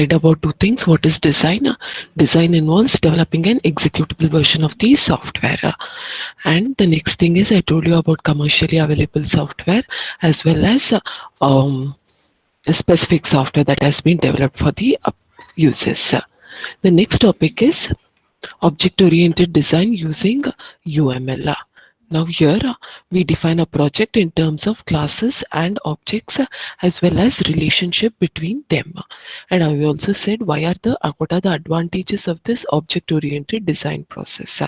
About two things. What is design? Design involves developing an executable version of the software. And the next thing is I told you about commercially available software as well as a specific software that has been developed for the uses. The next topic is object-oriented design using UML. Now here we define a project in terms of classes and objects as well as relationship between them. And I also said what are the advantages of this object-oriented design process.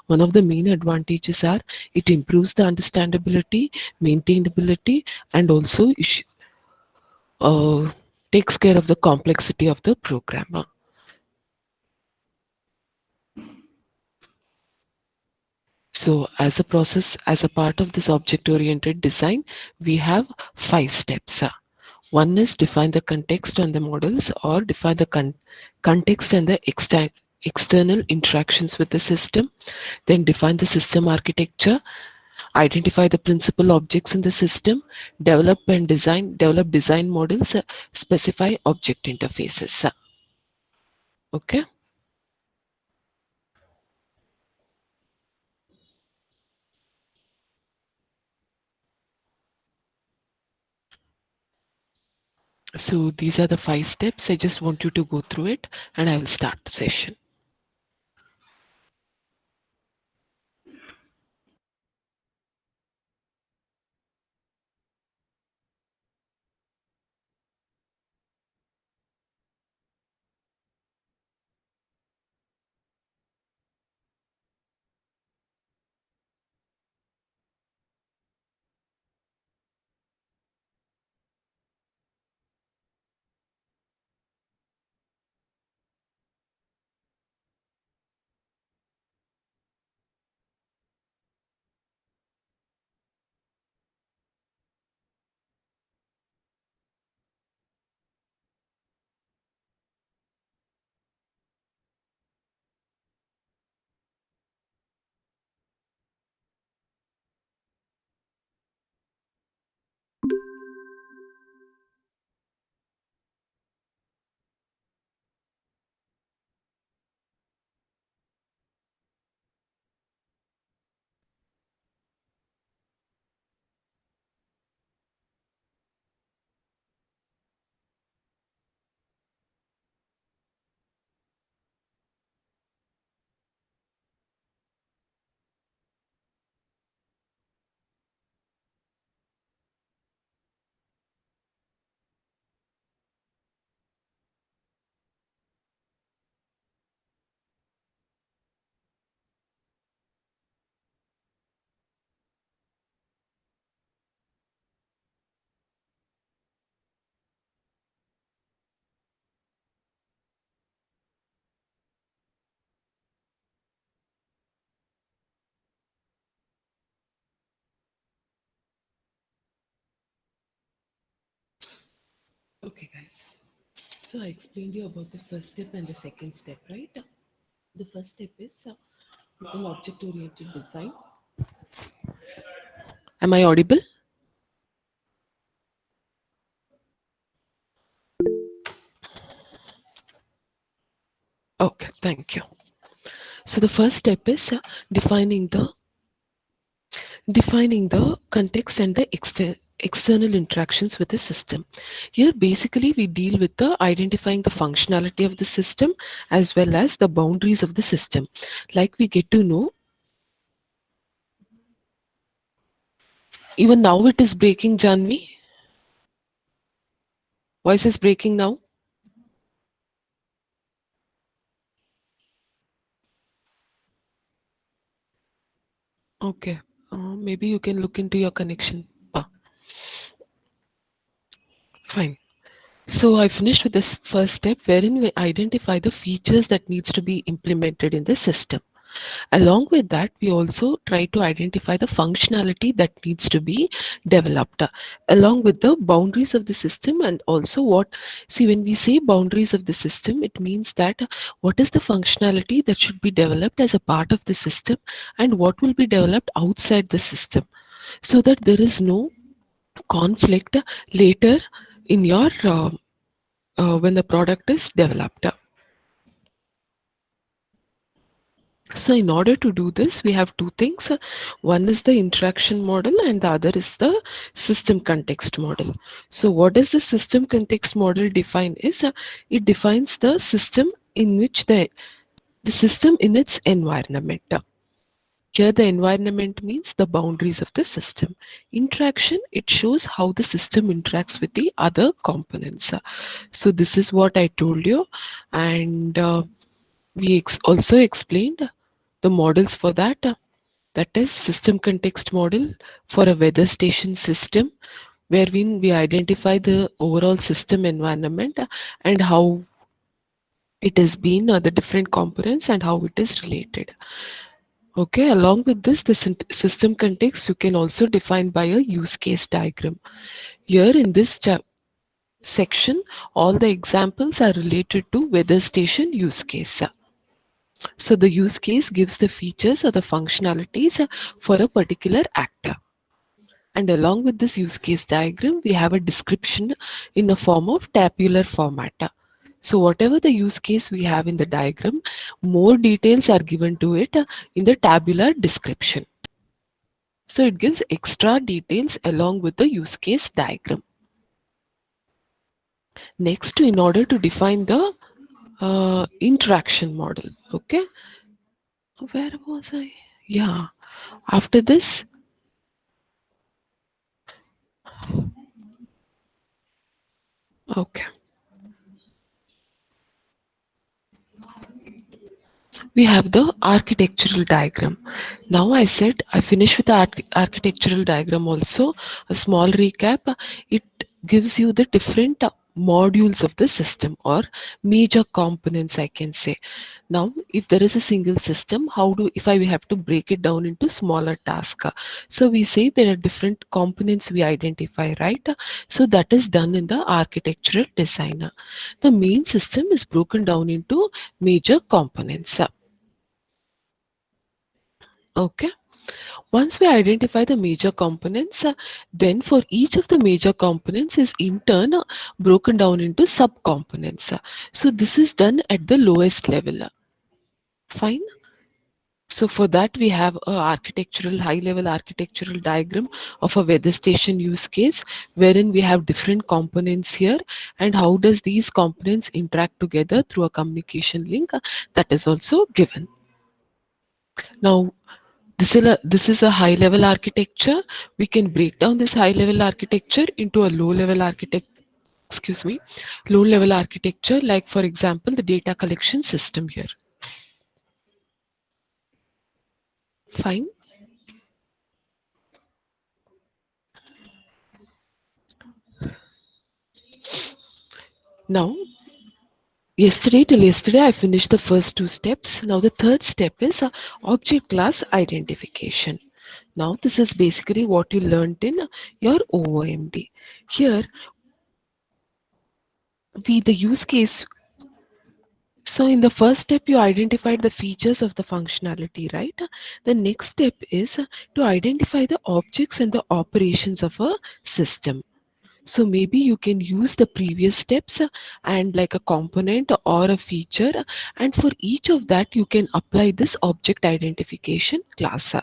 One of the main advantages are it improves the understandability, maintainability, and also uh, takes care of the complexity of the program. So as a process, as a part of this object-oriented design, we have 5 steps. One is define the context on the models or define the context and the external interactions with the system. Then define the system architecture, identify the principal objects in the system, develop design models, specify object interfaces. Okay. So these are the 5 steps. I just want you to go through it and I will start the session. Okay, guys. So I explained you about the first step and the second step, right? The first step is an object-oriented design. Am I audible? Okay, thank you. So the first step is defining the context and the external interactions with the system. Here basically we deal with the identifying the functionality of the system as well as the boundaries of the system. Like we get to know, even now it is breaking, Janvi. Voice is breaking now. Okay. Maybe you can look into your connection. Fine. So I finished with this first step wherein we identify the features that needs to be implemented in the system. Along with that, we also try to identify the functionality that needs to be developed, along with the boundaries of the system. And also when we say boundaries of the system, it means that what is the functionality that should be developed as a part of the system and what will be developed outside the system, so that there is no conflict later in your when the product is developed. So in order to do this, we have two things. One is the interaction model and the other is the system context model. So what does the system context model define is, it defines the system in which the system in its environment. Here the environment means the boundaries of the system. Interaction, it shows how the system interacts with the other components. So this is what I told you, and we also explained the models for that. That is system context model for a weather station system, wherein we identify the overall system environment and how it has been, the different components and how it is related. Okay, along with this, the system context you can also define by a use case diagram. Here in this section, all the examples are related to weather station use case. So the use case gives the features or the functionalities for a particular actor. And along with this use case diagram, we have a description in the form of tabular format. So whatever the use case we have in the diagram, more details are given to it in the tabular description. So it gives extra details along with the use case diagram. Next, in order to define the interaction model, okay, where was I? Yeah, after this, okay, we have the architectural diagram. Now I said I finished with the architectural diagram also. A small recap. It gives you the different modules of the system or major components, I can say. Now, if there is a single system, how do, if I have to break it down into smaller tasks? So we say there are different components we identify, right? So that is done in the architectural design. The main system is broken down into major components. Okay. Once we identify the major components, then for each of the major components is in turn broken down into subcomponents. So this is done at the lowest level. Fine. So for that we have a architectural, high level architectural diagram of a weather station use case, wherein we have different components here and how does these components interact together through a communication link, that is also given. Now this is a high level architecture. We can break down this high level architecture into a low level low level architecture, like for example the data collection system here. Fine. Now till yesterday I finished the first two steps. Now the third step is object class identification. Now this is basically what you learned in your OOMD. Here the use case. So in the first step, you identified the features of the functionality, right? The next step is to identify the objects and the operations of a system. So maybe you can use the previous steps and like a component or a feature, and for each of that you can apply this object identification class.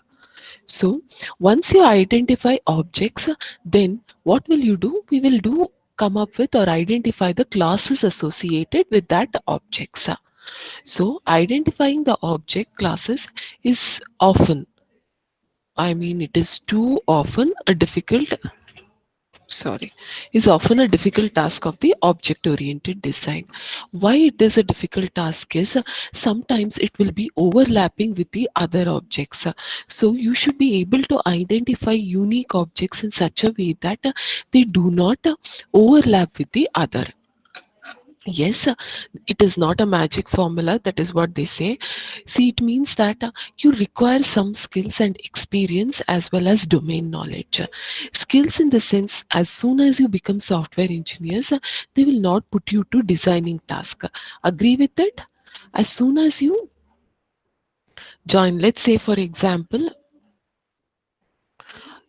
So once you identify objects, then what will you do? We will come up with or identify the classes associated with that objects. So identifying the object classes is often, it is too often a difficult, is often a difficult task of the object oriented design. Why it is a difficult task is, sometimes it will be overlapping with the other objects. So you should be able to identify unique objects in such a way that they do not overlap with the other. Yes, it is not a magic formula. That is what they say. See, it means that you require some skills and experience as well as domain knowledge. Skills in the sense, as soon as you become software engineers, they will not put you to designing task. Agree with it? As soon as you join, let's say for example,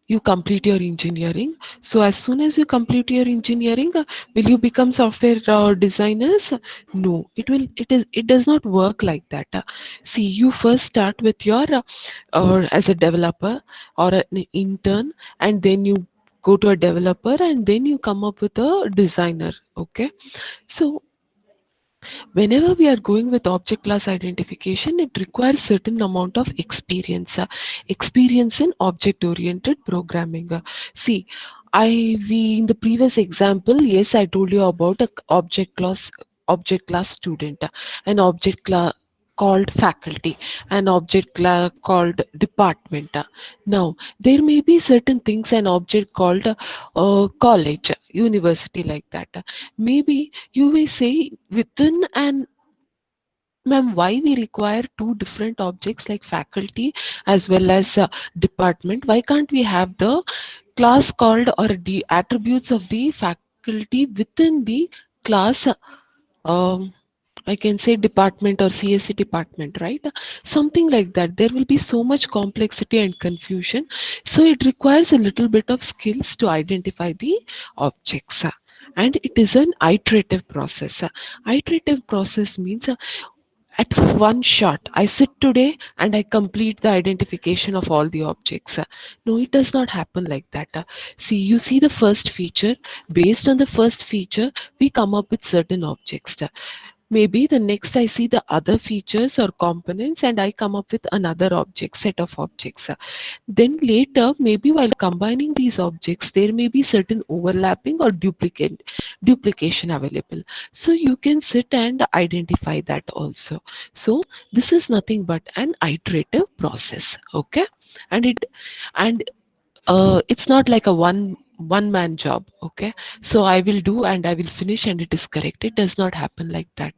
you complete your engineering. So as soon as you complete your engineering, will you become software designers? No, it does not work like that. See, you first start with your or as a developer or an intern, and then you go to a developer, and then you come up with a designer. Okay, so whenever we are going with object class identification, it requires certain amount of experience in object oriented programming. See, I we in the previous example, yes, I told you about a object class student, an object class called faculty, an object class called department. Now there may be certain things, an object called college, university, like that. Maybe you may say within an, ma'am, why we require two different objects like faculty as well as department? Why can't we have the class called or the attributes of the faculty within the class? Um, I can say department or CSC department, right? Something like that. There will be so much complexity and confusion. So it requires a little bit of skills to identify the objects. And it is an iterative process. Iterative process means at one shot, I sit today and I complete the identification of all the objects. No, it does not happen like that. See, you see the first feature. Based on the first feature, we come up with certain objects. Maybe the next I see the other features or components, and I come up with another object, set of objects. Then later, maybe while combining these objects, there may be certain overlapping or duplication available. So you can sit and identify that also. So this is nothing but an iterative process. Okay, and it's not like a one man job. Okay, so I will do and I will finish and it is correct. It does not happen like that.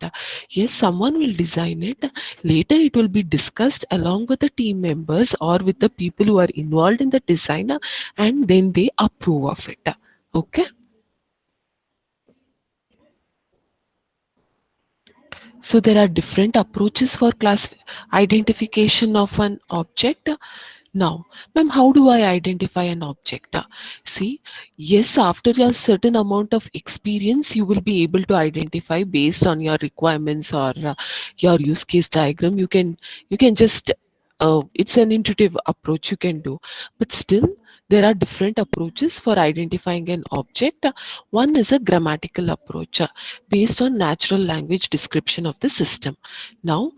Yes, someone will design it. Later it will be discussed along with the team members or with the people who are involved in the design, and then they approve of it. Okay, so there are different approaches for class identification of an object. Now, ma'am, how do I identify an object? See, yes, after a certain amount of experience, you will be able to identify based on your requirements or your use case diagram. You can just it's an intuitive approach you can do, but still there are different approaches for identifying an object. One is a grammatical approach based on natural language description of the system. Now,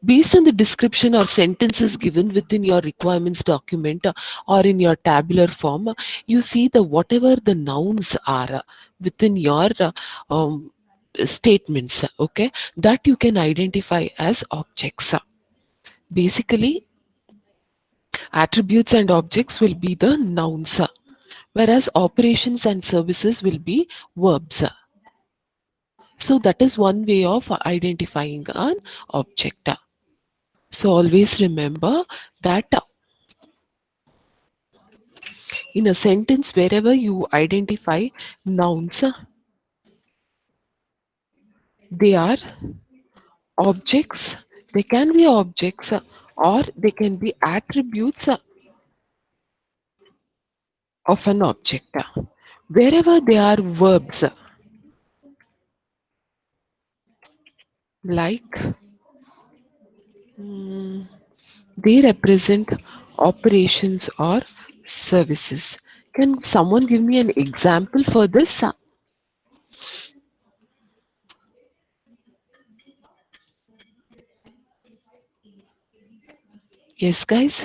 based on the description or sentences given within your requirements document or in your tabular form, you see the whatever the nouns are within your statements, okay, that you can identify as objects. Basically, attributes and objects will be the nouns, whereas operations and services will be verbs. So that is one way of identifying an object. So always remember that in a sentence, wherever you identify nouns, they are objects. They can be objects or they can be attributes of an object. Wherever they are verbs, like mm, they represent operations or services. Can someone give me an example for this? Yes, guys.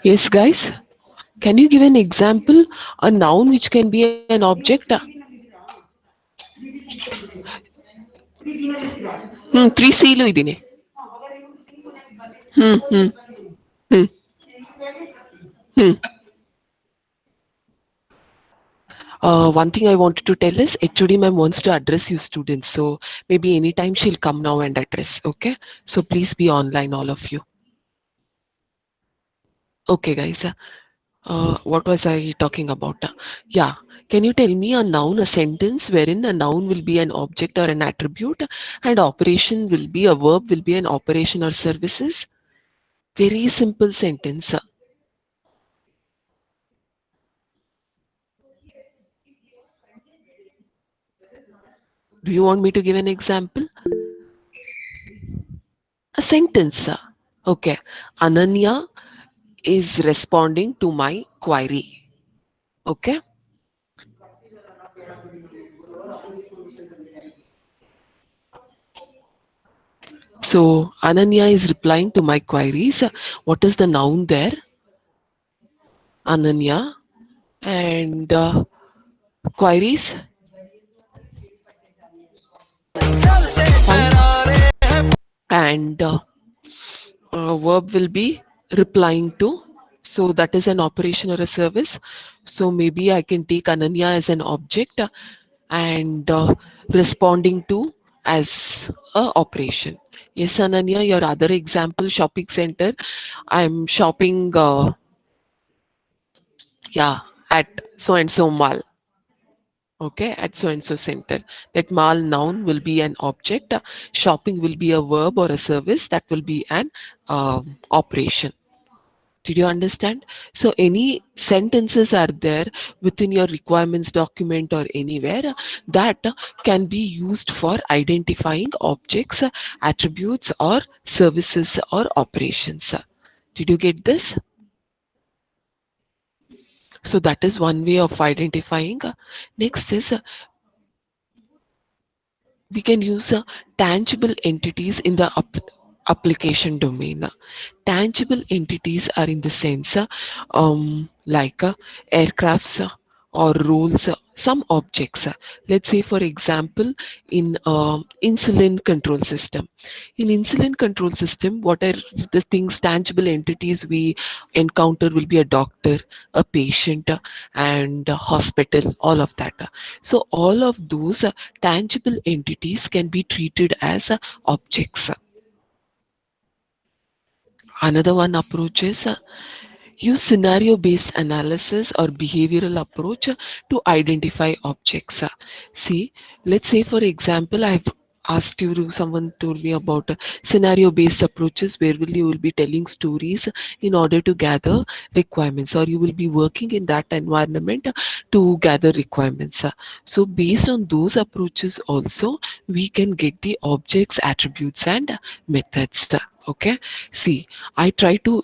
Yes, guys. Can you give an example? A noun which can be an object? 3 Cలు ಇದೀನಿ. Hmm, hmm, hmm, hmm. One thing I wanted to tell is HOD ma'am wants to address you students. So maybe anytime she'll come now and address. Okay. So please be online, all of you. Okay, guys. What was I talking about? Yeah. Can you tell me a noun, a sentence wherein a noun will be an object or an attribute and operation will be a verb, will be an operation or services? Very simple sentence. Do you want me to give an example? A sentence. Okay. Ananya is responding to my query. Okay. So Ananya is replying to my queries. What is the noun there? Ananya. And queries. Fine. And verb will be replying to. So that is an operation or a service. So maybe I can take Ananya as an object and responding to as a operation. Yes, Ananya, your other example, shopping center. I'm shopping, yeah, at so and so mall. Okay, at so and so center. That mall noun will be an object. Shopping will be a verb or a service. That will be an operation. Did you understand? So any sentences are there within your requirements document or anywhere that can be used for identifying objects, attributes or services or operations. Did you get this? So that is one way of identifying. Next is we can use tangible entities in the application domain. Tangible entities are in the sense like aircrafts or roles, some objects. Let's say, for example, in insulin control system. In insulin control system, what are the things, tangible entities we encounter will be a doctor, a patient, and a hospital, all of that. So all of those tangible entities can be treated as objects. Another one approach is use scenario based analysis or behavioral approach to identify objects. See, let's say for example, I've asked you to, someone told me about scenario based approaches where you will be telling stories in order to gather requirements, or you will be working in that environment to gather requirements. So based on those approaches also we can get the objects, attributes and methods. Okay, see, I try to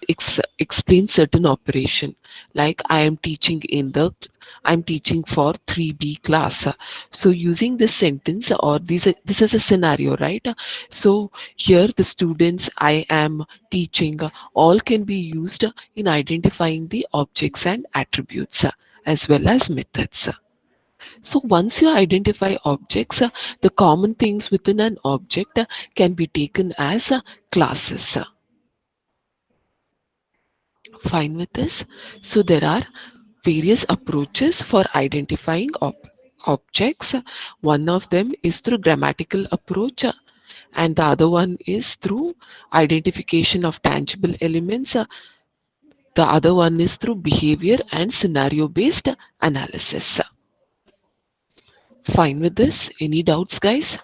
explain certain operation, like I'm teaching for 3B class. So using this sentence or this is a scenario, right? So here the students I am teaching all can be used in identifying the objects and attributes as well as methods. So once you identify objects, the common things within an object can be taken as classes. Fine with this? So there are various approaches for identifying objects. One of them is through grammatical approach, and the other one is through identification of tangible elements. The other one is through behavior and scenario based analysis. Fine with this? Any doubts, guys?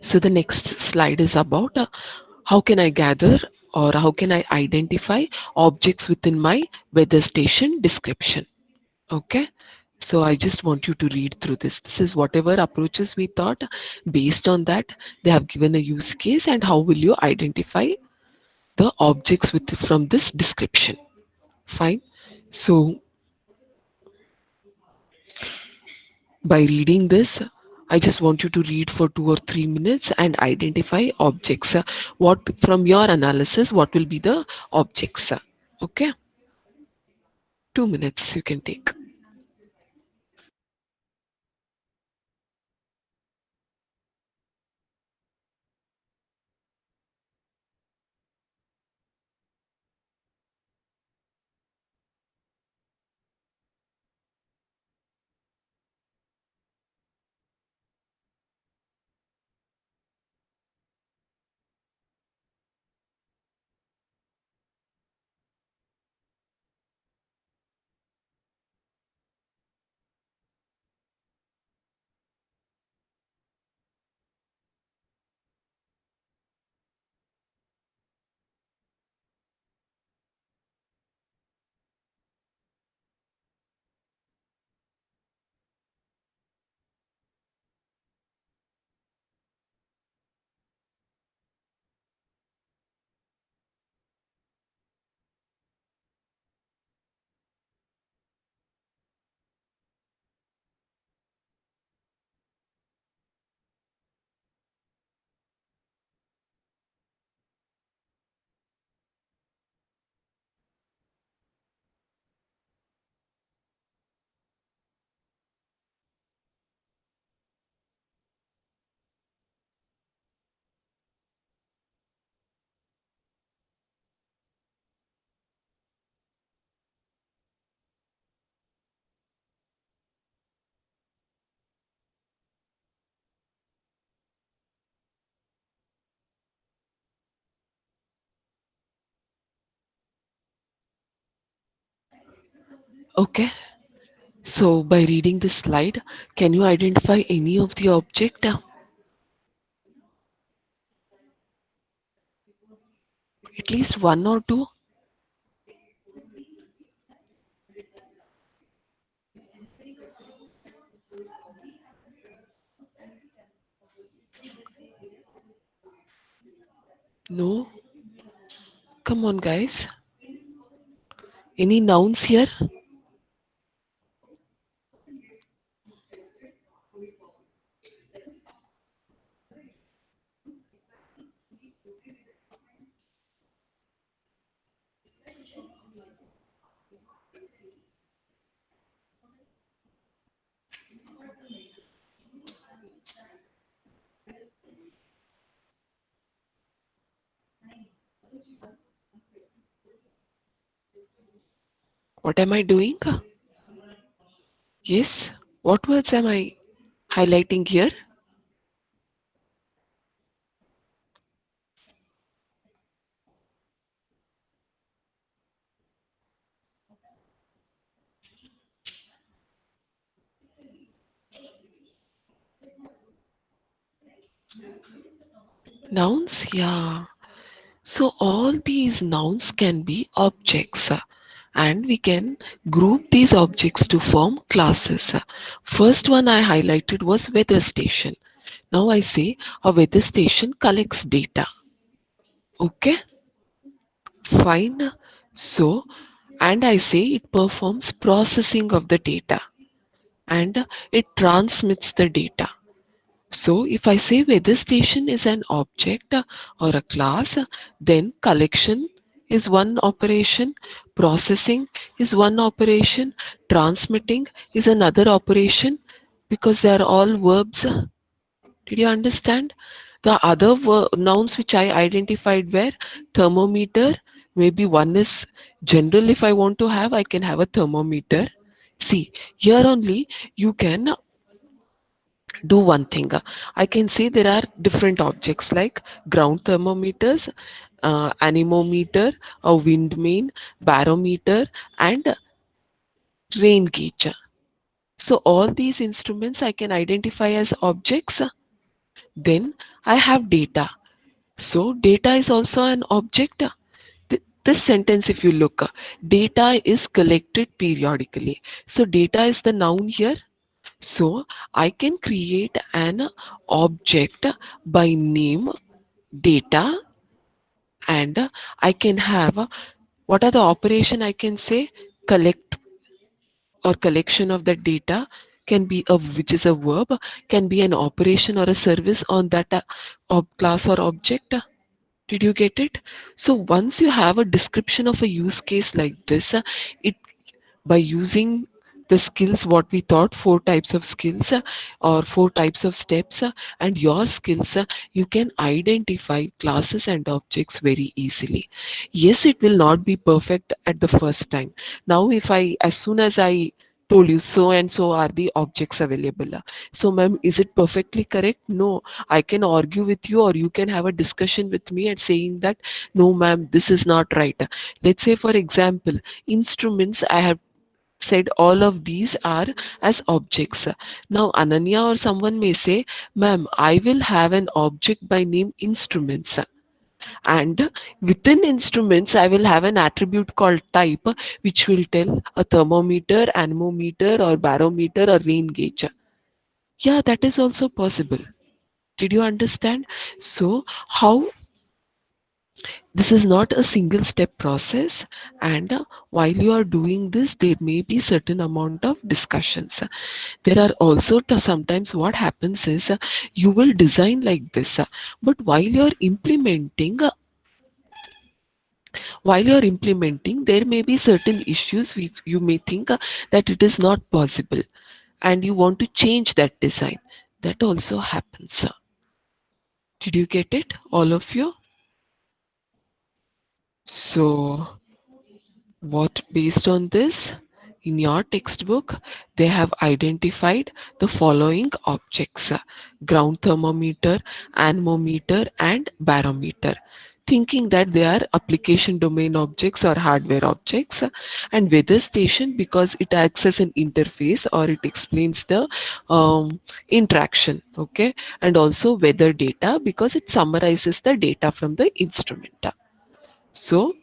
So the next slide is about how can I gather or how can I identify objects within my weather station description. Okay. So I just want you to read through this. This is whatever approaches we thought. Based on that, they have given a use case and how will you identify the objects with from this description. Fine. So by reading this, I just want you to read for 2 or 3 minutes and identify objects. What from your analysis, what will be the objects? Okay, 2 minutes you can take. Okay. So by reading this slide, can you identify any of the object? At least one or two? No? Come on, guys. Any nouns here? What am I doing? Yes. What words am I highlighting here? Nouns? Yeah. So all these nouns can be objects, and we can group these objects to form classes. First one I highlighted was weather station. Now I say a weather station collects data. Okay, fine. So, and I say it performs processing of the data and it transmits the data. So if I say weather station is an object or a class, then collection is one operation, processing is one operation, transmitting is another operation because they are all verbs. Did you understand? The other nouns which I identified were thermometer. Maybe one is general. If I want to have, I can have a thermometer. See, here only you can do one thing. I can say there are different objects like ground thermometers, anemometer, a wind vane, barometer, and rain gauge. So all these instruments I can identify as objects. Then I have data. So data is also an object. This sentence, if you look, data is collected periodically. So data is the noun here. So I can create an object by name data, and I can have what are the operation I can say collect or collection of that data can be a which is a verb, can be an operation or a service on that class or object. Did you get it? So once you have a description of a use case like this, it by using the skills what we taught, four types of skills or four types of steps, and your skills, you can identify classes and objects very easily. Yes, it will not be perfect at the first time. Now if I as soon as I told you so and so are the objects available, so ma'am, is it perfectly correct? No, I can argue with you or you can have a discussion with me and saying that no ma'am, this is not right. Let's say for example, instruments, I have said all of these are as objects. Now Ananya or someone may say, ma'am, I will have an object by name instruments, and within instruments I will have an attribute called type, which will tell a thermometer, anemometer, or barometer, or rain gauge. Yeah, that is also possible. Did you understand? So how this is not a single step process, and while you are doing this there may be certain amount of discussions. There are also sometimes what happens is you will design like this, but while you're implementing there may be certain issues you may think that it is not possible and you want to change that design. That also happens. Did you get it, all of you? So what based on this, in your textbook they have identified the following objects: ground thermometer, anemometer, and barometer. thinking that they are application domain objects or hardware objects, and weather station because it acts as an interface or it explains the interaction, okay, and also weather data because it summarizes the data from the instrument. So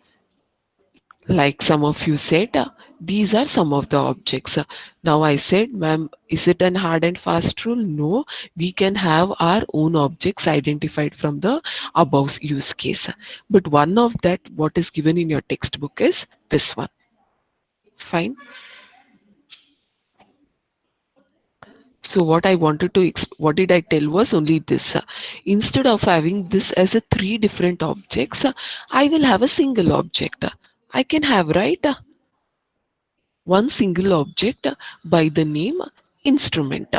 like some of you said, these are some of the objects. Now I said, ma'am, is it an hard and fast rule? No, we can have our own objects identified from the above use case. But one of that, what is given in your textbook is this one. Fine. So what I wanted to, what did I tell was only this. Instead of having this as a three different objects, I will have a single object. I can have, right? One single object by the name instrument.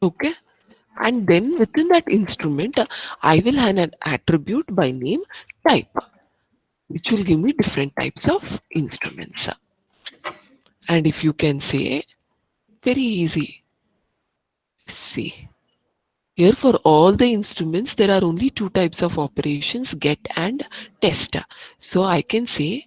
Okay, and then within that instrument I will have an attribute by name type, which will give me different types of instruments. And if you can say, very easy, see here for all the instruments there are only two types of operations, get and test. So I can say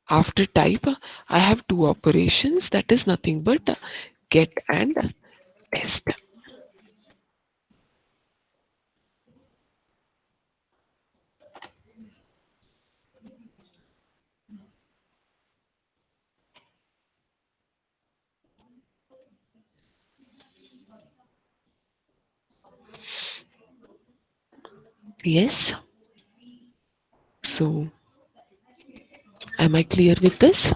after type I have two operations, that is nothing but get and test. Yes. So am I clear with this?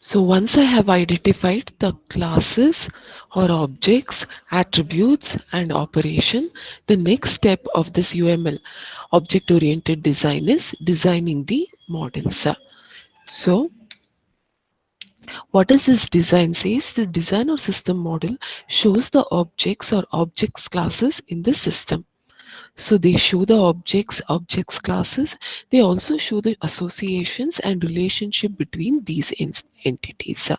So once I have identified the classes or objects, attributes and operation, the next step of this UML object oriented design is designing the models. So what does this design says? The design or system model shows the objects or objects classes in the system. So they show the objects classes. They also show the associations and relationship between these entities.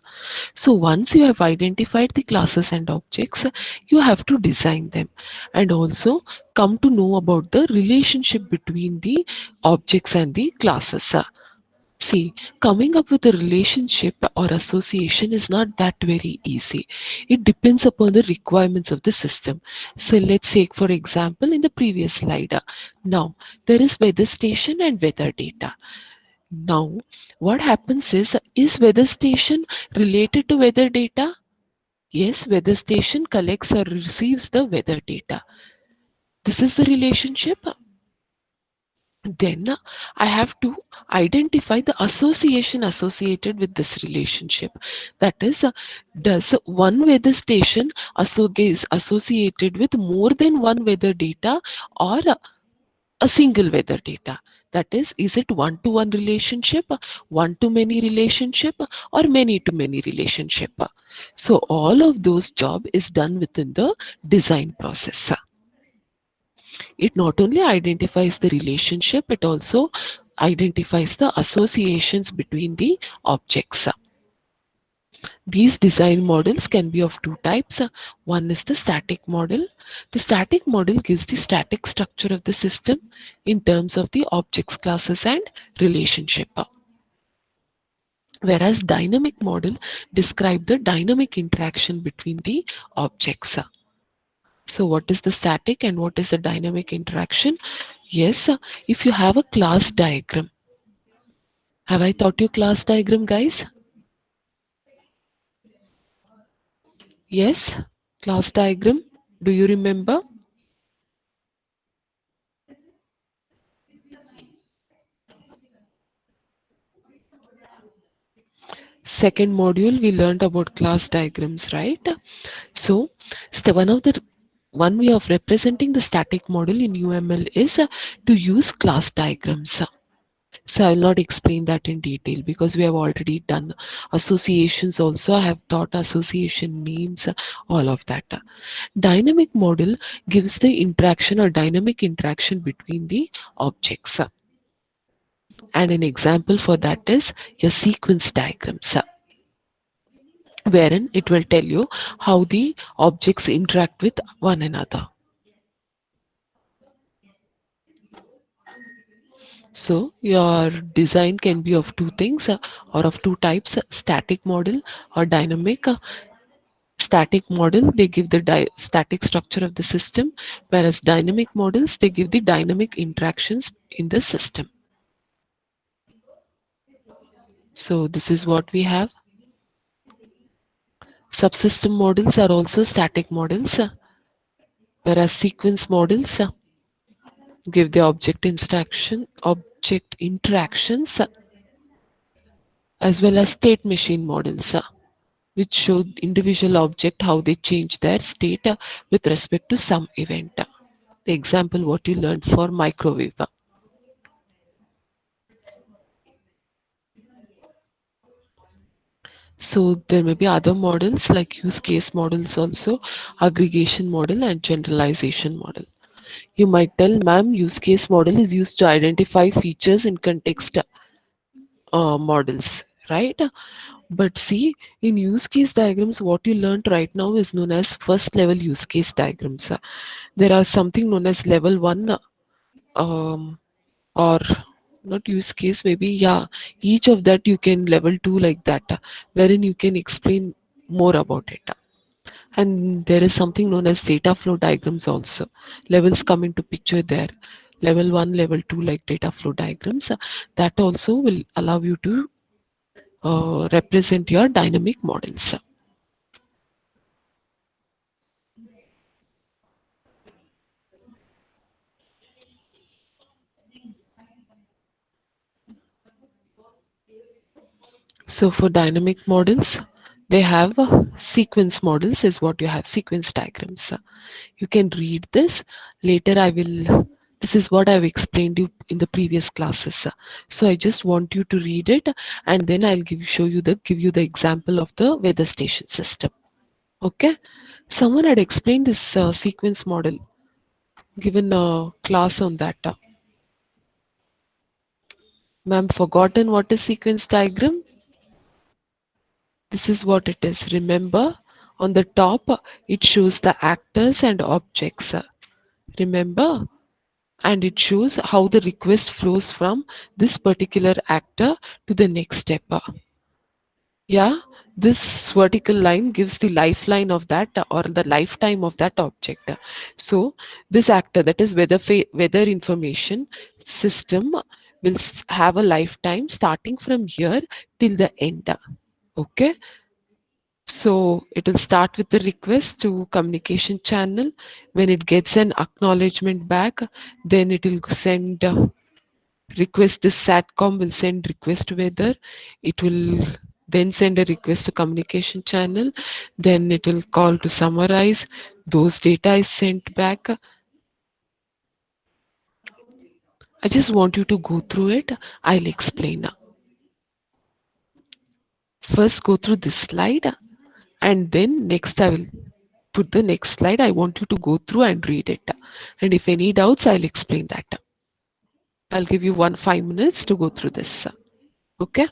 So once you have identified the classes and objects, you have to design them and also come to know about the relationship between the objects and the classes. See, coming up with a relationship or association is not that very easy. It depends upon the requirements of the system. So let's take for example in the previous slide. Now there is weather station and weather data. Now what happens is weather station related to weather data? Yes, weather station collects or receives the weather data. This is the relationship. Then I have to identify the association associated with this relationship. That is, does one weather station is associated with more than one weather data or a single weather data? That is it one to one relationship, one to many relationship, or many to many relationship? So all of those job is done within the design process. It not only identifies the relationship, it also identifies the associations between the objects. These design models can be of two types. One is the static model. The static model gives the static structure of the system in terms of the objects, classes, and relationship. Whereas dynamic model describe the dynamic interaction between the objects. So what is the static and what is the dynamic interaction? Yes, if you have a class diagram. Have I taught you class diagram, guys? Yes, class diagram. Do you remember? Second module we learned about class diagrams, right? So one way of representing the static model in UML is to use class diagrams. So I'll not explain that in detail because we have already done associations also. I have taught association names, all of that. Dynamic model gives the interaction or dynamic interaction between the objects. And an example for that is your sequence diagrams, wherein it will tell you how the objects interact with one another. So your design can be of two things or of two types, static model or dynamic. Static model, they give the static structure of the system, whereas dynamic models, they give the dynamic interactions in the system. So this is what we have. Subsystem models are also static models, whereas sequence models give the object interactions, as well as state machine models, which show individual object how they change their state with respect to some event. The example what you learned for microwave. So there may be other models like use case models also, aggregation model and generalization model. You might tell, ma'am, use case model is used to identify features in context models, right? But see, in use case diagrams, what you learned right now is known as first level use case diagrams. There are something known as level one, um, or not use case, maybe, yeah, each of that you can level two like that, wherein you can explain more about it. And there is something known as data flow diagrams also. Levels come into picture there. Level 1, level 2, like data flow diagrams. That also will allow you to represent your dynamic models. So for dynamic models, they have sequence models is what you have, sequence diagrams. You can read this. Later I will, this is what I've explained you in the previous classes. So I just want you to read it, and then I'll give you the example of the weather station system. Okay. Someone had explained this sequence model, given a class on that. Ma'am, forgotten what is sequence diagram? This is what it is. Remember, on the top, it shows the actors and objects. Remember? And it shows how the request flows from this particular actor to the next step. Yeah, this vertical line gives the lifeline of that or the lifetime of that object. So this actor, that is weather information system, will have a lifetime starting from here till the end. Okay. So it will start with the request to communication channel. When it gets an acknowledgement back, then it will send request. This SATCOM will send request to weather. It will then send a request to communication channel. Then it will call to summarize. Those data is sent back. I just want you to go through it. I'll explain. First go through this slide, and then next I will put the next slide. I want you to go through and read it. And if any doubts, I'll explain that. I'll give you 5 minutes to go through this. Okay.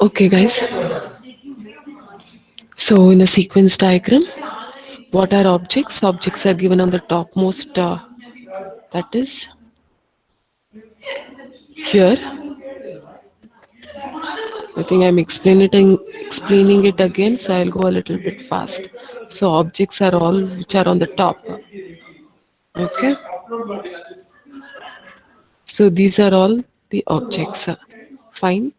Okay, guys. So in a sequence diagram, what are objects? Objects are given on the topmost, that is here. I think I'm explaining it again, so I'll go a little bit fast. So objects are all which are on the top. Okay. So these are all the objects. Fine.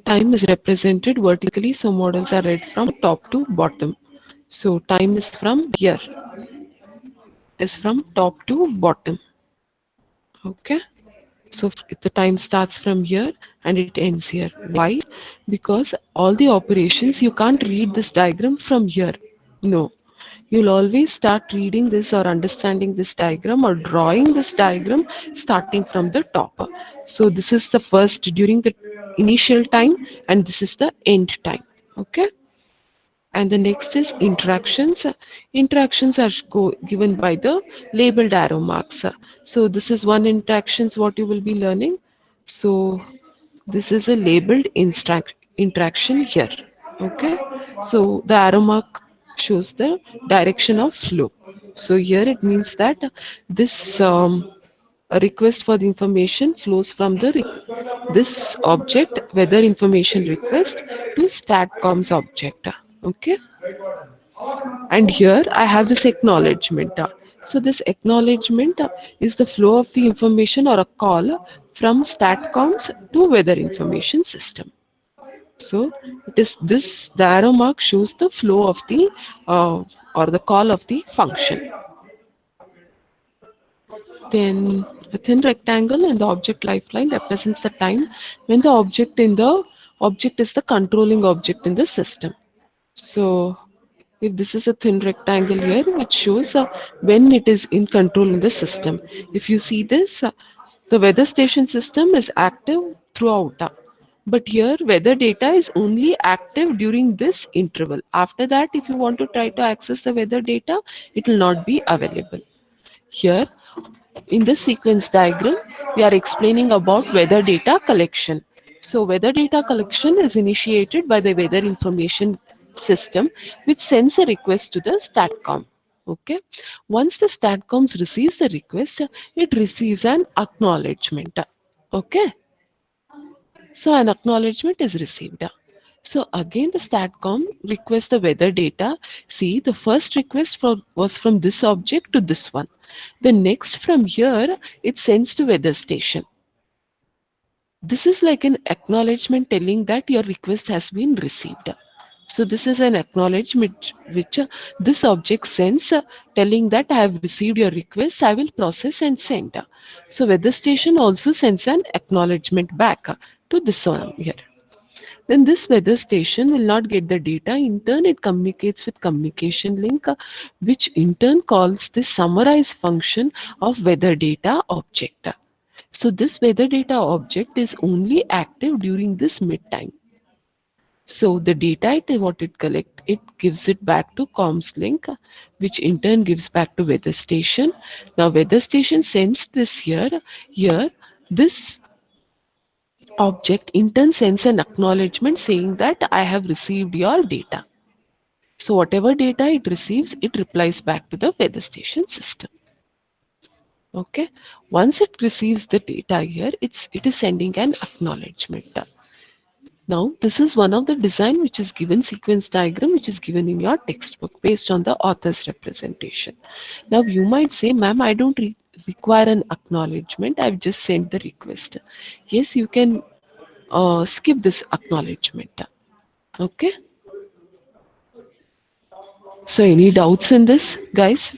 Time is represented vertically, so models are read from top to bottom. So time is from here, is from top to bottom. Okay. So the time starts from here and it ends here. Why? Because all the operations, you can't read this diagram from here. No. You'll always start reading this or understanding this diagram or drawing this diagram starting from the top. So this is the first during the initial time and this is the end time. Okay. And the next is interactions. Interactions are given by the labeled arrow marks. So this is one interactions what you will be learning. So this is a labeled interaction here. Okay. So the arrow mark shows the direction of flow. So here it means that this a request for the information flows from the this object weather information request to statcoms object. Okay. And here I have this acknowledgement. So this acknowledgement is the flow of the information or a call from statcoms to weather information system. So it is this, the arrow mark shows the flow of the or the call of the function. Then a thin rectangle and the object lifeline represents the time when the object is the controlling object in the system. So if this is a thin rectangle here, which shows when it is in control in the system. If you see this, the weather station system is active throughout. But here, weather data is only active during this interval. After that, if you want to try to access the weather data, it will not be available. Here, in this sequence diagram, we are explaining about weather data collection. So weather data collection is initiated by the weather information system which sends a request to the STATCOM. Okay. Once the STATCOMs receives the request, it receives an acknowledgement. Okay. So an acknowledgement is received. So again the STATCOM requests the weather data. See, the first request was from this object to this one. The next from here it sends to weather station. This is like an acknowledgement telling that your request has been received. So this is an acknowledgement which this object sends telling that I have received your request, I will process and send. So weather station also sends an acknowledgement back to this one here. Then this weather station will not get the data. In turn, it communicates with communication link, which in turn calls the summarize function of weather data object. So this weather data object is only active during this mid time. So the data what it collect, it gives it back to comms link, which in turn gives back to weather station. Now weather station sends this here. Here, this object in turn sends an acknowledgement saying that I have received your data. So whatever data it receives, it replies back to the weather station system. Okay. Once it receives the data here, it is sending an acknowledgement. Now, this is one of the design which is given sequence diagram which is given in your textbook based on the author's representation. Now, you might say, ma'am, I don't require an acknowledgement. I've just sent the request. Yes, you can skip this acknowledgement. Okay. So, any doubts in this, guys?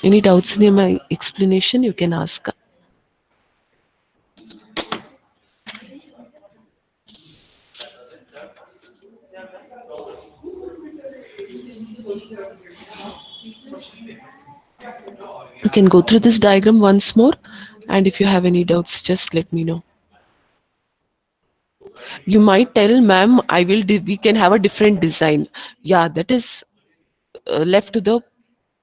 Any doubts in my explanation? You can ask. You can go through this diagram once more, and if you have any doubts, just let me know. You might tell, ma'am, we can have a different design. Yeah, that is left to the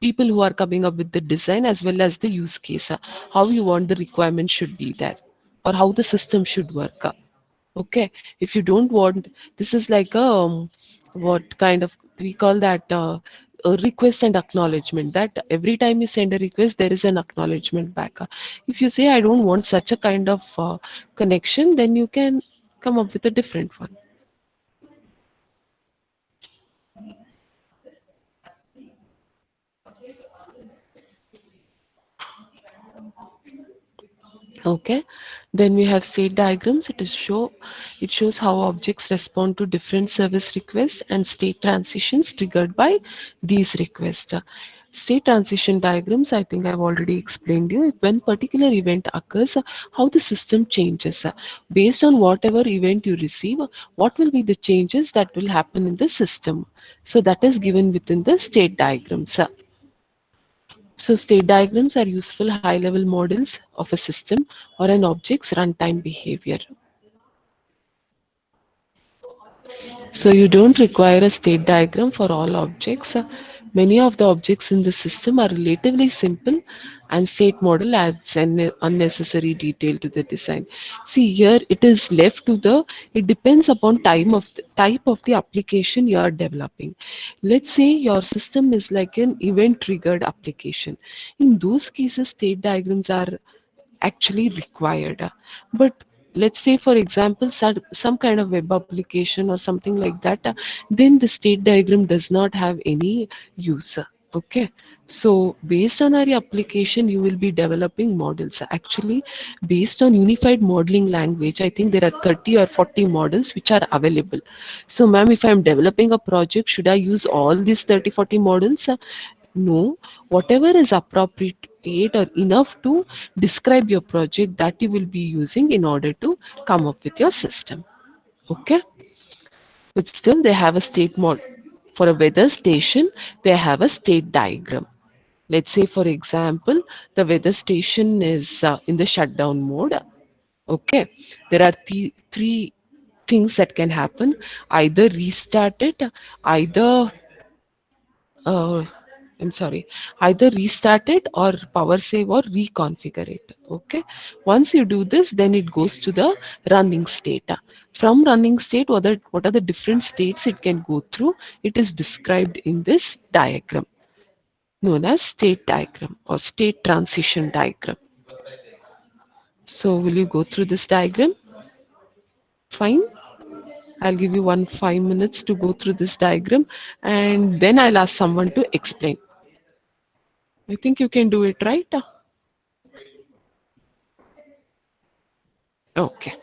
people who are coming up with the design as well as the use case. How you want the requirement should be there, or how the system should work. Okay, if you don't want, this is like a what kind of, we call that a request and acknowledgement, that every time you send a request there is an acknowledgement back. If you say I don't want such a kind of connection, then you can come up with a different one. Okay, then we have state diagrams. It shows how objects respond to different service requests and state transitions triggered by these requests. State transition diagrams, I think I've already explained you. When particular event occurs, how the system changes. Based on whatever event you receive, what will be the changes that will happen in the system. So that is given within the state diagrams. So state diagrams are useful high-level models of a system or an object's runtime behavior. So you don't require a state diagram for all objects. Many of the objects in the system are relatively simple and state model adds an unnecessary detail to the design. See here it is left to the, it depends upon type of the application you are developing. Let's say your system is like an event triggered application. In those cases state diagrams are actually required. But let's say for example some kind of web application or something like that, then the state diagram does not have any use. Okay, so based on our application you will be developing models. Actually, based on unified modeling language, I think there are 30 or 40 models which are available. So ma'am, if I am developing a project, should I use all these 30 40 models? No, whatever is appropriate or enough to describe your project, that you will be using in order to come up with your system. Okay, but still they have a state mod. For a weather station, they have a state diagram. Let's say for example the weather station is in the shutdown mode. Okay, there are three things that can happen: either restart it, either uh, I'm sorry, either restart it or power save or reconfigure it. Okay. Once you do this, then it goes to the running state. From running state, what are the different states it can go through? It is described in this diagram known as state diagram or state transition diagram. So will you go through this diagram? Fine. I'll give you 5 minutes to go through this diagram and then I'll ask someone to explain. I think you can do it, right? Okay.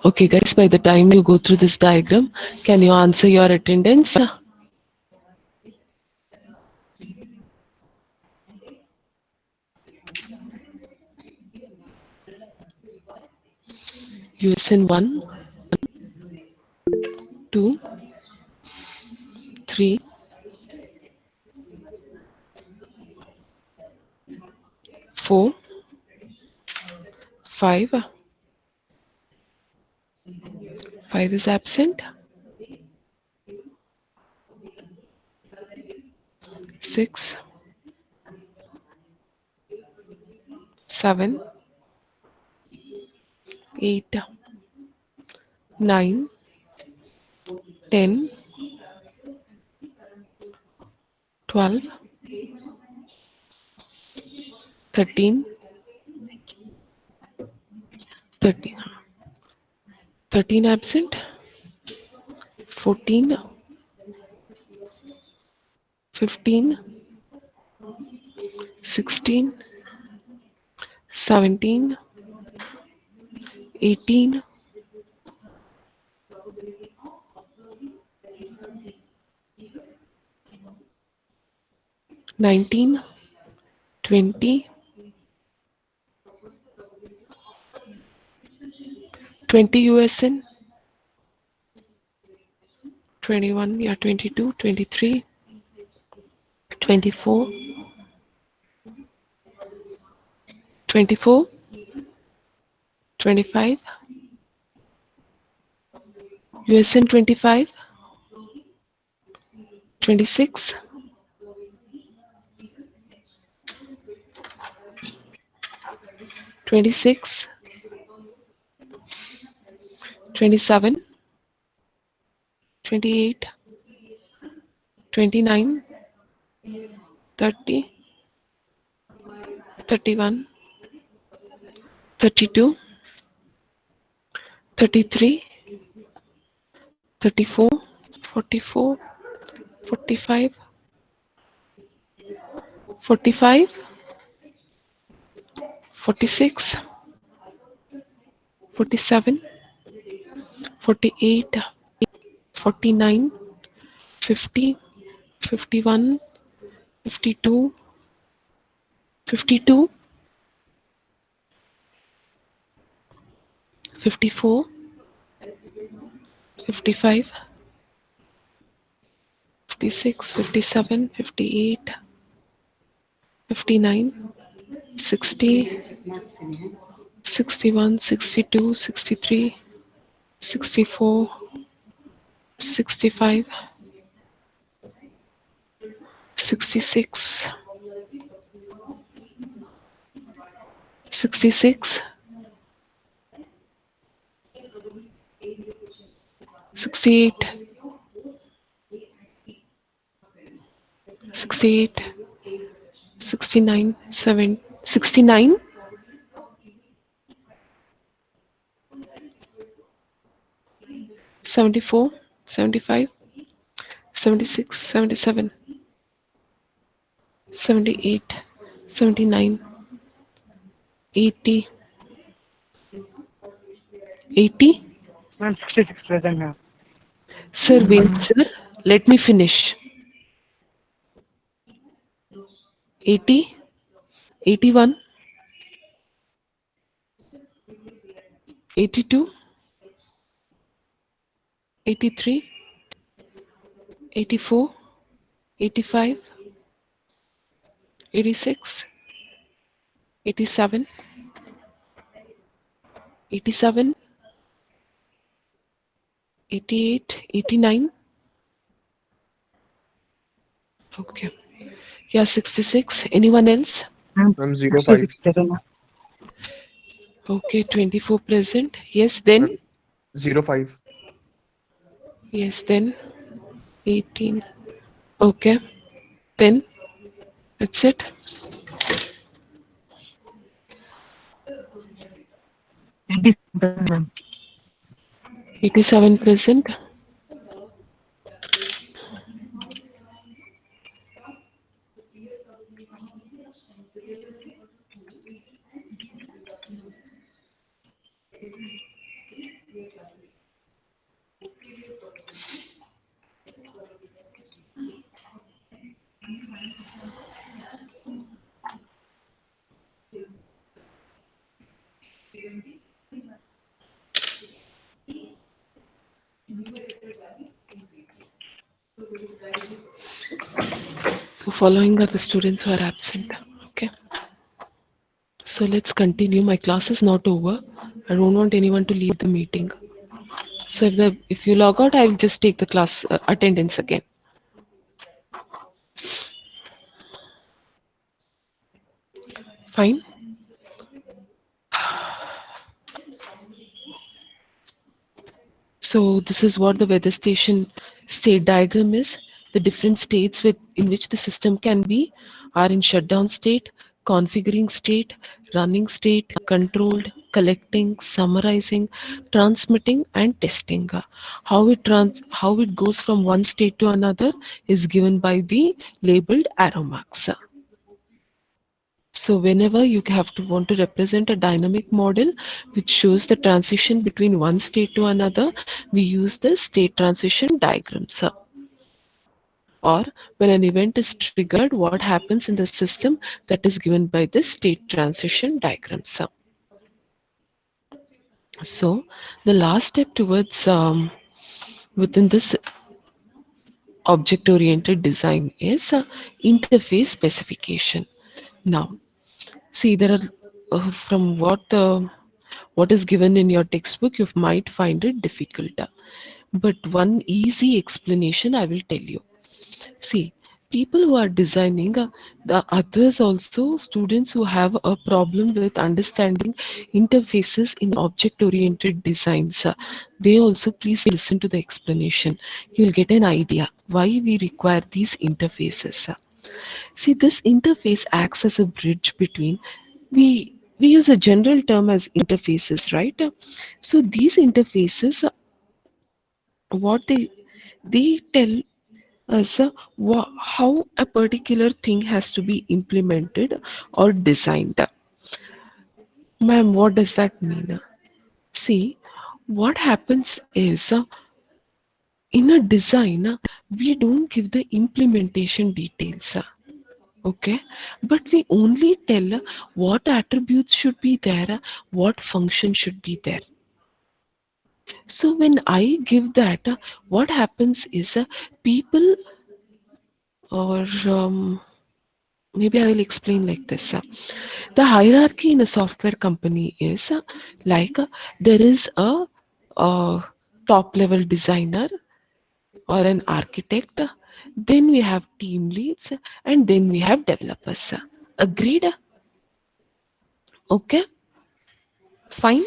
Okay, guys, by the time you go through this diagram, can you answer your attendance? USN 1, 2, 3, 4, 5. 5 is absent. 6, 7, 8, 9, 10, 12, 13, 13, 13 absent, 14, 15, 16, 17, 18, 19, 20, 20 USN, 21, yeah, 22, 23, 24, 24, 25, USN 25, 26, 26, 27, 28, 29, 30, 31, 32, 33, 34, 44, 45, 45, 46, 47, 48, 49, 50, 51, 52, 52, 54, 55, 56, 57, 58, 59, 60, 61, 62, 63, 64, 65, 66, 66, 68, 68, 69, 7, 69, 74, 75, 76, 77, 78, 79, 80, 80. Ma'am, 66 present, ma'am. Sir, wait, sir. Let me finish. 80, 81, 82, 83, 84, 85, 86, 87, 87, 88, 89. Okay. Yeah, 66. Anyone else? Ma'am, Ma'am, 66 05. present, ma'am. Okay, 24 present. Yes, then. Ma'am, 05. Yes, then. 18. Okay, then. That's it. 87 present, ma'am. 87 present. So following are the students who are absent. Okay. So let's continue. My class is not over. I don't want anyone to leave the meeting. So if you log out, I will just take the class attendance again. Fine. So this is what the weather station state diagram is. The different states in which the system can be are in shutdown state, configuring state, running state, controlled, collecting, summarizing, transmitting, and testing. How it goes from one state to another is given by the labeled arrow marks. So whenever you have to want to represent a dynamic model which shows the transition between one state to another, we use the state transition diagrams. Or when an event is triggered, what happens in the system, that is given by the state transition diagrams. So the last step towards within this object oriented design is interface specification. Now see, there are from what is given in your textbook, you might find it difficult. But one easy explanation I will tell you. See, people who are designing, the others also, students who have a problem with understanding interfaces in object-oriented designs, they also please listen to the explanation. You'll get an idea why we require these interfaces. See, this interface acts as a bridge between we use a general term as interfaces, right? So these interfaces, what they tell us how a particular thing has to be implemented or designed. Ma'am, what does that mean? See, what happens is in a design, we don't give the implementation details. Okay, but we only tell what attributes should be there, what function should be there. So when I give that, what happens is people, or maybe I will explain like this. The hierarchy in a software company is there is a top level designer or an architect, then we have team leads, and then we have developers. Agreed? Okay, fine.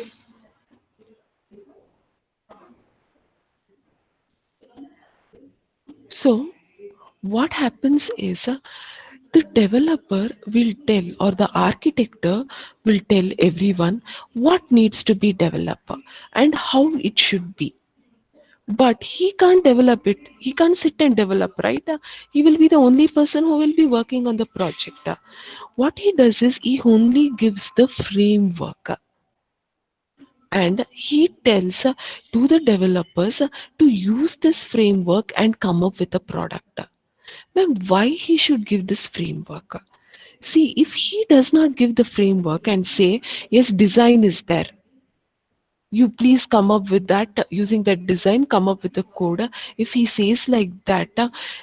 So what happens is the developer will tell, or the architect will tell everyone what needs to be developed and how it should be. But he can't develop it. He can't sit and develop, right? He will be the only person who will be working on the project. What he does is he only gives the framework, and he tells to the developers to use this framework and come up with a product. Ma'am, why he should give this framework? See, if he does not give the framework and say, yes, design is there, you please come up with that using that design, come up with the code. If he says like that,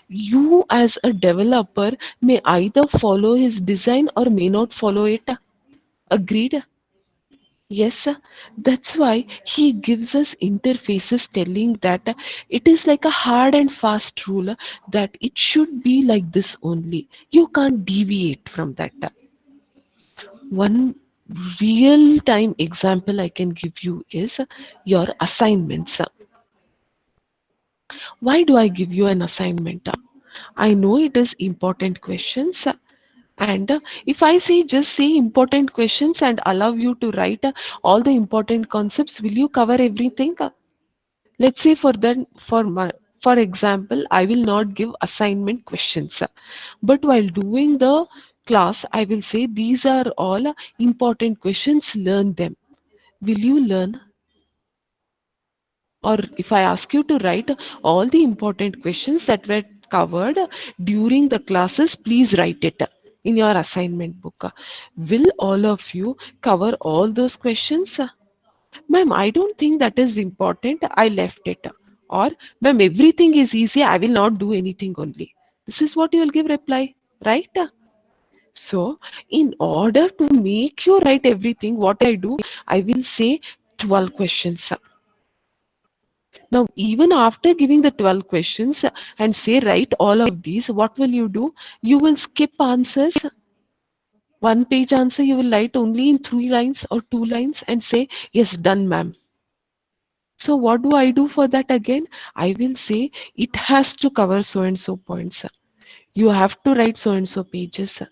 you as a developer may either follow his design or may not follow it. Agreed? Yes, that's why he gives us interfaces telling that it is like a hard and fast rule that it should be like this only. You can't deviate from that. One real time example I can give you is your assignments. Why do I give you an assignment? I know it is important questions, and if I say just say important questions and allow you to write all the important concepts, will you cover everything? Let's say for example, I will not give assignment questions, but while doing the class, I will say these are all important questions, learn them. Will you learn? Or if I ask you to write all the important questions that were covered during the classes, please write it in your assignment book. Will all of you cover all those questions? Ma'am, I don't think that is important. I left it. Or, ma'am, everything is easy. I will not do anything only. This is what you will give reply, right? So, in order to make you write everything, what I do, I will say 12 questions. Now, even after giving the 12 questions and say write all of these, what will you do? You will skip answers. One page answer you will write only in 3 lines or 2 lines and say, yes, done, ma'am. So what do I do for that again? I will say it has to cover so and so points. You have to write so and so pages.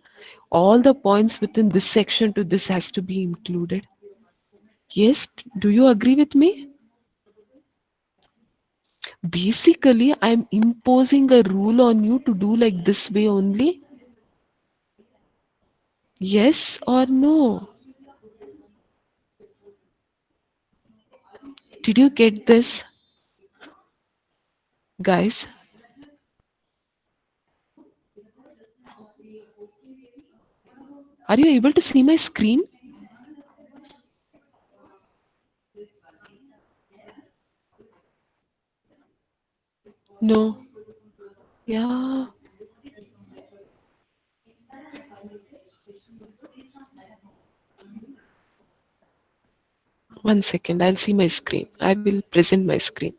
All the points within this section to this has to be included. Yes, do you agree with me? Basically, I'm imposing a rule on you to do like this way only. Yes or no? Did you get this, guys? Are you able to see my screen? No. Yeah. 1 second. I'll see my screen. I will present my screen.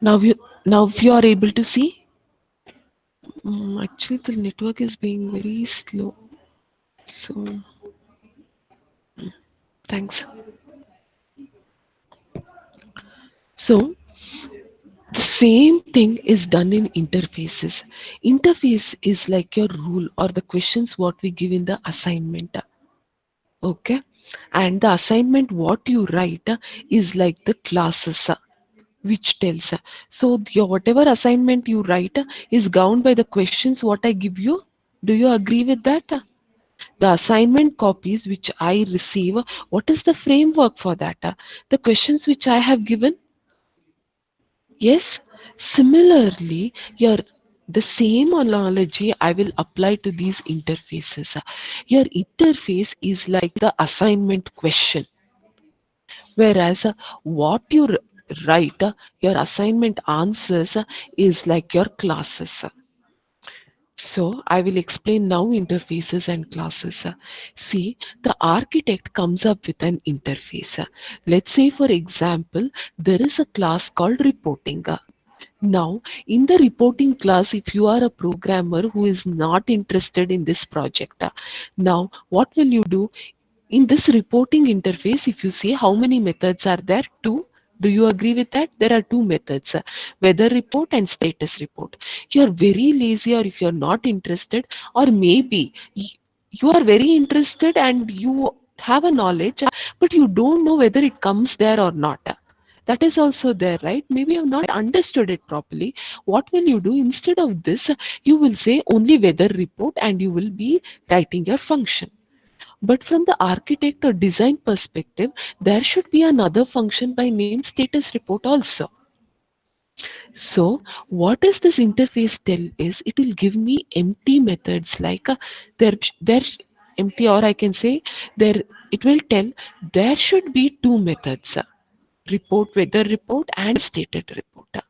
Now you are able to see. Actually, the network is being very slow. So thanks. So the same thing is done in interfaces. Interface is like your rule or the questions what we give in the assignment. Okay, and the assignment what you write is like the classes. Which tells so your whatever assignment you write is governed by the questions what I give you. Do you agree with that? The assignment copies which I receive, what is the framework for that? The questions which I have given. Yes. Similarly, your the same analogy I will apply to these interfaces. Your interface is like the assignment question, whereas what you write, your assignment answers is like your classes. So I will explain now interfaces and classes. See, the architect comes up with an interface. Let's say, for example, there is a class called reporting. Now, in the reporting class, if you are a programmer who is not interested in this project, now what will you do? In this reporting interface, if you see how many methods are there, two. Do you agree with that? There are two methods, weather report and status report. You're very lazy, or if you're not interested, or maybe you are very interested and you have a knowledge, but you don't know whether it comes there or not. That is also there, right? Maybe you have not understood it properly. What will you do? Instead of this, you will say only weather report and you will be writing your function. But from the architect or design perspective, there should be another function by name status report also. So what does this interface tell is it will give me empty methods like there empty, or I can say there it will tell there should be two methods, report weather report and stated report.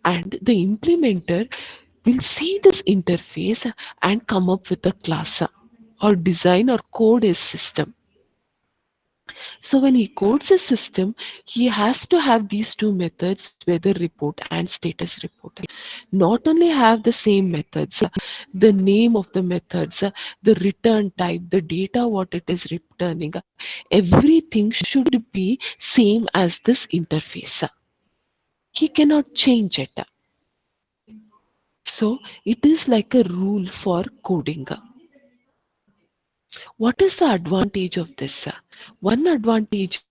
And the implementer will see this interface and come up with a class or design or code a system. So when he codes a system, he has to have these two methods, weather report and status report. Not only have the same methods, the name of the methods, the return type, the data, what it is returning, everything should be same as this interface. He cannot change it. So it is like a rule for coding. What is the advantage of this? One advantage is to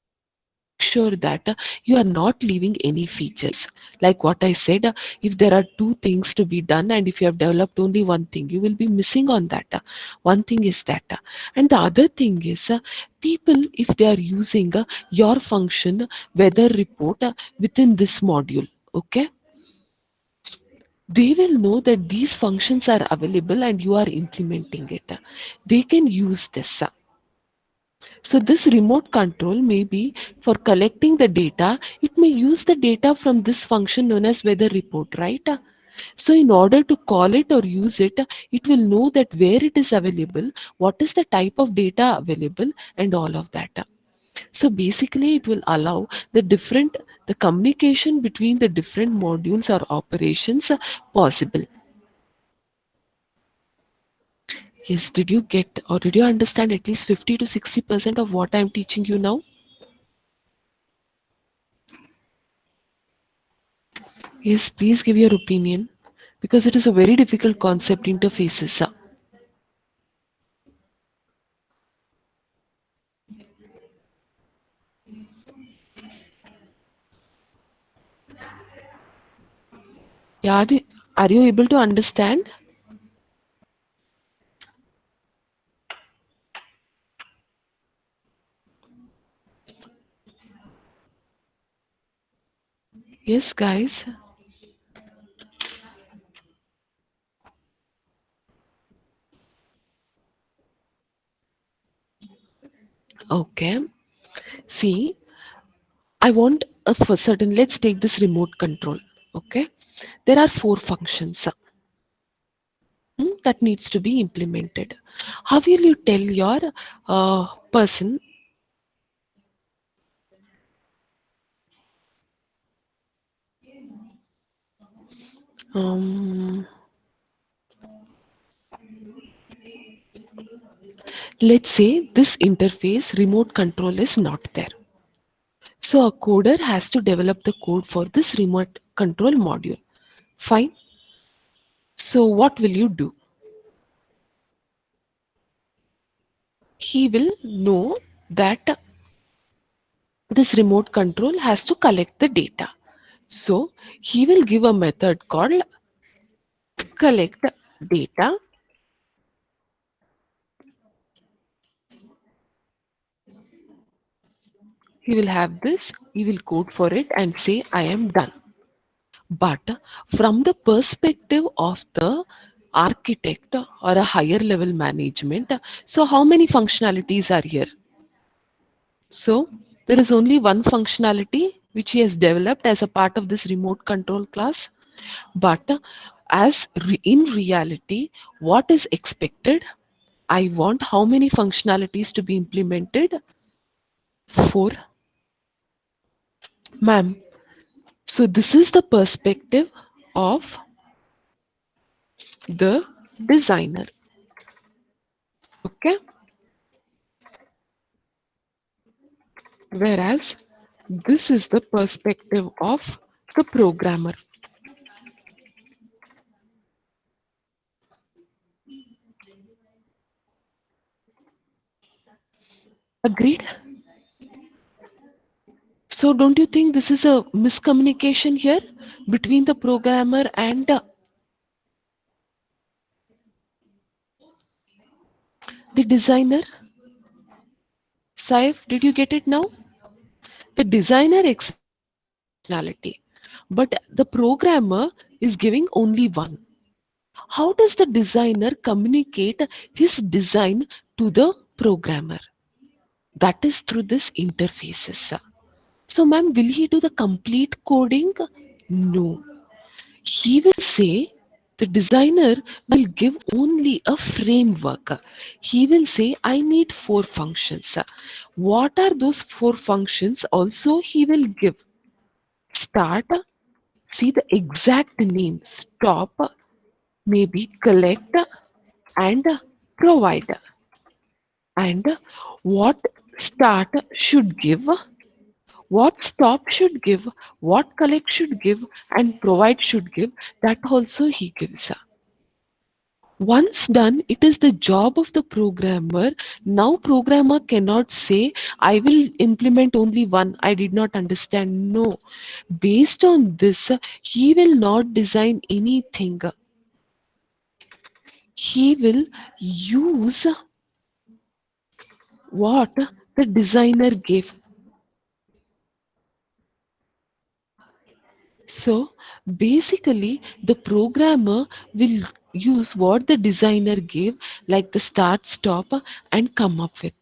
make sure that you are not leaving any features. Like what I said, if there are two things to be done and if you have developed only one thing, you will be missing on that. One thing is that. And the other thing is, people, if they are using your function weather report within this module, okay, they will know that these functions are available and you are implementing it. They can use this. So this remote control may be for collecting the data. It may use the data from this function known as weather report, right? So in order to call it or use it, it will know that where it is available, what is the type of data available, and all of that. So basically, it will allow the communication between the different modules or operations possible. Yes, did you get or did you understand at least 50 to 60% of what I'm teaching you now? Yes, please give your opinion because it is a very difficult concept interfaces. Yeah, are you able to understand? Yes, guys. Okay. See, I want a for certain. Let's take this remote control. Okay. There are four functions that needs to be implemented. How will you tell your person? Um, let's say this interface remote control is not there. So a coder has to develop the code for this remote control module. Fine. So what will you do? He will know that this remote control has to collect the data. So he will give a method called collect data. He will have this, he will code for it and say, I am done. But from the perspective of the architect or a higher level management, so how many functionalities are here? So there is only one functionality which he has developed as a part of this remote control class. But in reality, what is expected? I want how many functionalities to be implemented? Four, ma'am. So this is the perspective of the designer. Okay. Whereas this is the perspective of the programmer. Agreed? So don't you think this is a miscommunication here between the programmer and the designer? Saif, did you get it now? The designer expects functionality, but the programmer is giving only one. How does the designer communicate his design to the programmer? That is through this interfaces. So, ma'am, will he do the complete coding? No. He will say the designer will give only a framework. He will say, I need four functions. What are those four functions? Also, he will give start, see the exact name, stop, maybe collect, and provide. And what start should give, what stop should give, what collect should give, and provide should give, that also he gives. Once done, it is the job of the programmer. Now programmer cannot say, I will implement only one, I did not understand. No. Based on this, he will not design anything. He will use what the designer gave. So basically, the programmer will use what the designer gave, like the start, stop, and come up with.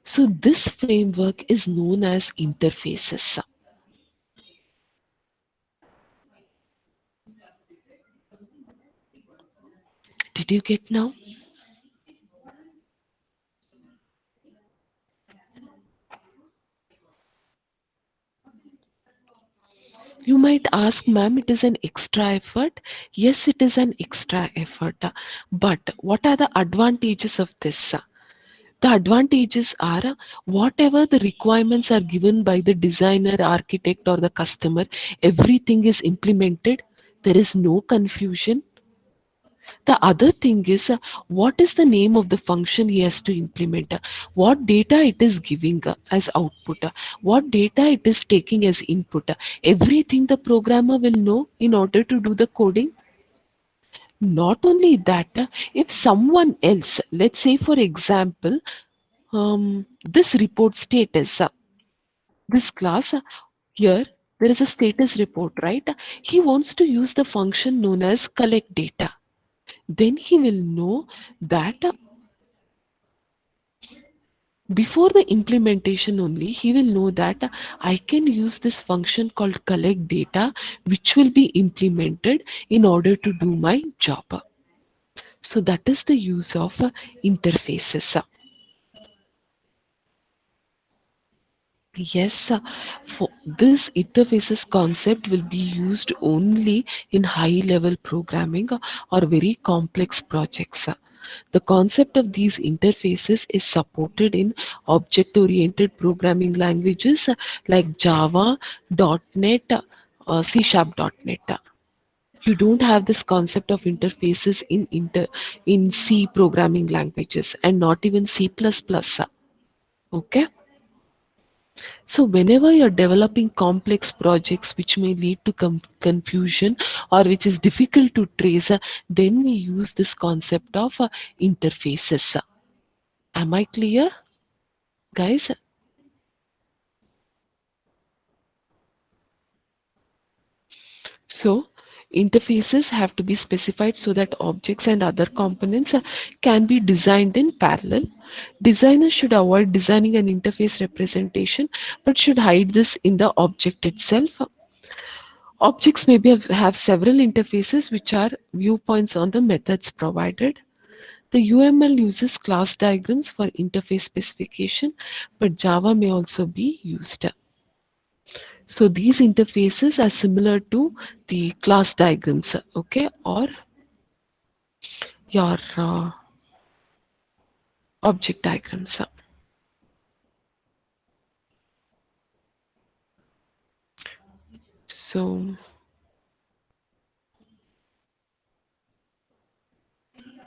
So this framework is known as interfaces. Did you get now? You might ask, ma'am, it is an extra effort. Yes, it is an extra effort. But what are the advantages of this? The advantages are whatever the requirements are given by the designer, architect, or the customer, everything is implemented. There is no confusion. The other thing is what is the name of the function he has to implement, what data it is giving as output, what data it is taking as input. Everything the programmer will know in order to do the coding. Not only that, if someone else, let's say for example, this report status, this class, here there is a status report, right? He wants to use the function known as collect data. Then he will know that before the implementation only, he will know that I can use this function called collect data, which will be implemented in order to do my job. So that is the use of interfaces. Yes, for this interfaces concept will be used only in high level programming or very complex projects. The concept of these interfaces is supported in object oriented programming languages like Java, .NET, C Sharp .NET. You don't have this concept of interfaces in C programming languages and not even C++. Okay? So, whenever you're developing complex projects which may lead to confusion or which is difficult to trace, then we use this concept of interfaces. Am I clear, guys? So, interfaces have to be specified so that objects and other components can be designed in parallel. Designers should avoid designing an interface representation but should hide this in the object itself. Objects may have several interfaces which are viewpoints on the methods provided. The UML uses class diagrams for interface specification, but Java may also be used. So these interfaces are similar to the class diagrams, okay, or your object diagrams. So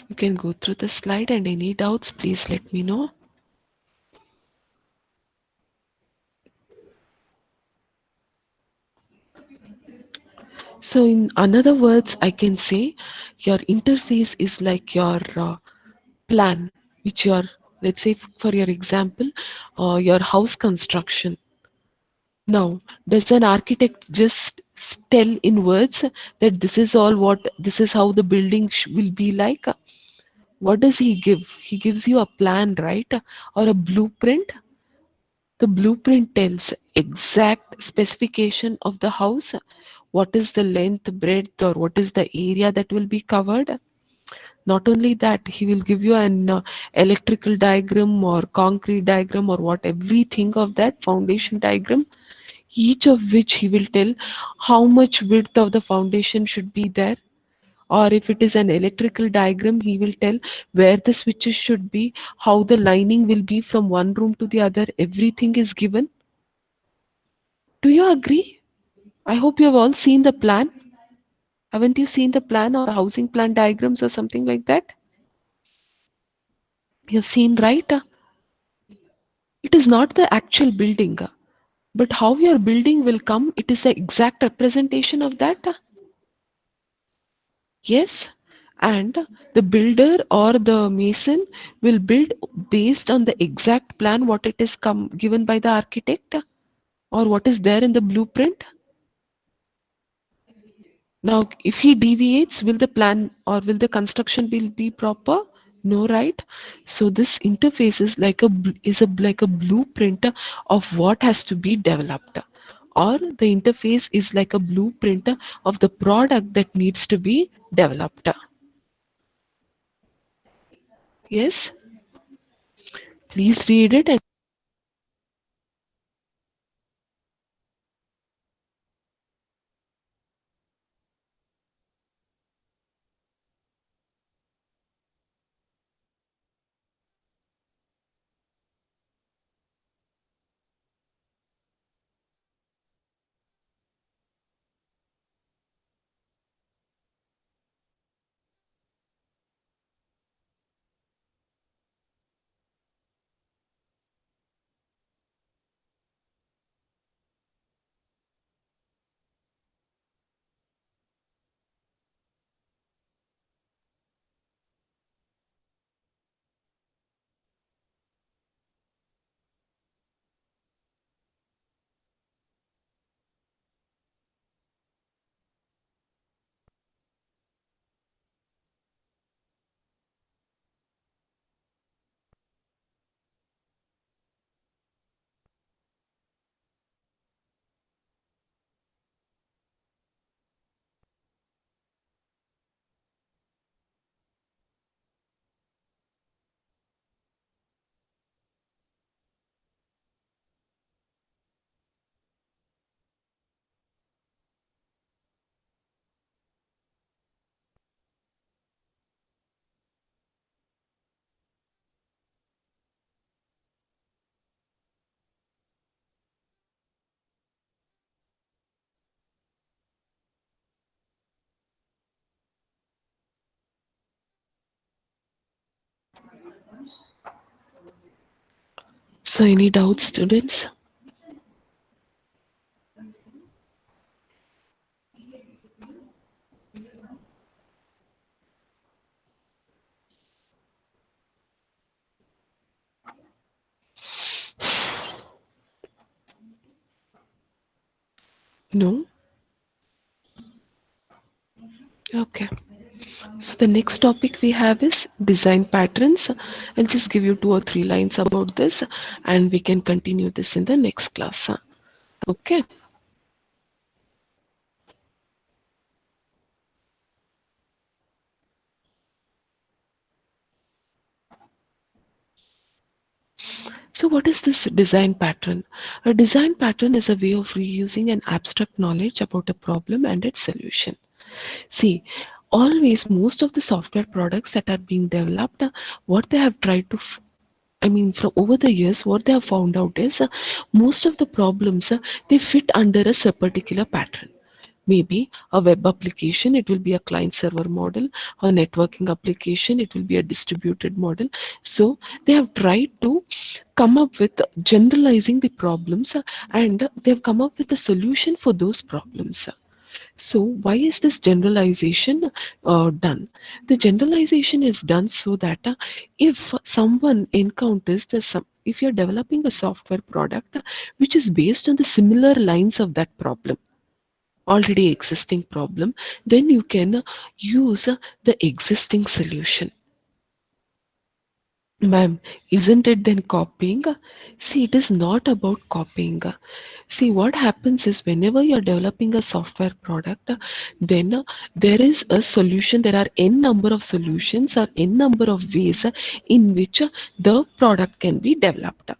you can go through the slide, and any doubts, please let me know. So in another words, I can say your interface is like your plan, which you're, let's say for your example, your house construction. Now, does an architect just tell in words that this is all what, this is how the building will be like? What does he give? He gives you a plan, right? Or a blueprint. The blueprint tells exact specification of the house. What is the length, breadth, or what is the area that will be covered? Not only that, he will give you an electrical diagram or concrete diagram or what, everything of that foundation diagram, each of which he will tell how much width of the foundation should be there. Or if it is an electrical diagram, he will tell where the switches should be, how the lining will be from one room to the other. Everything is given. Do you agree? I hope you have all seen the plan. Haven't you seen the plan or housing plan diagrams or something like that? You have seen, right? It is not the actual building, but how your building will come, it is the exact representation of that. Yes. And the builder or the mason will build based on the exact plan what it is given by the architect or what is there in the blueprint. Now, if he deviates, will the plan or will the construction be proper? No, right? So this interface is like like a blueprint of what has to be developed, or the interface is like a blueprint of the product that needs to be developed. Yes, please read it. And so, any doubts, students? No? Okay. So the next topic we have is design patterns. I'll just give you two or three lines about this, and we can continue this in the next class. Okay. So what is this design pattern? A design pattern is a way of reusing an abstract knowledge about a problem and its solution. See, always most of the software products that are being developed, what they have tried to I mean, from over the years, what they have found out is most of the problems they fit under a particular pattern. Maybe a web application, it will be a client server model. A networking application, it will be a distributed model. So they have tried to come up with generalizing the problems, and they have come up with a solution for those problems. So why is this generalization done? The generalization is done so that if someone encounters if you're developing a software product which is based on the similar lines of that problem, already existing problem, then you can use the existing solution. Ma'am, isn't it then copying? See, it is not about copying. See, what happens is whenever you're developing a software product, then there is a solution. There are n number of solutions or n number of ways in which the product can be developed.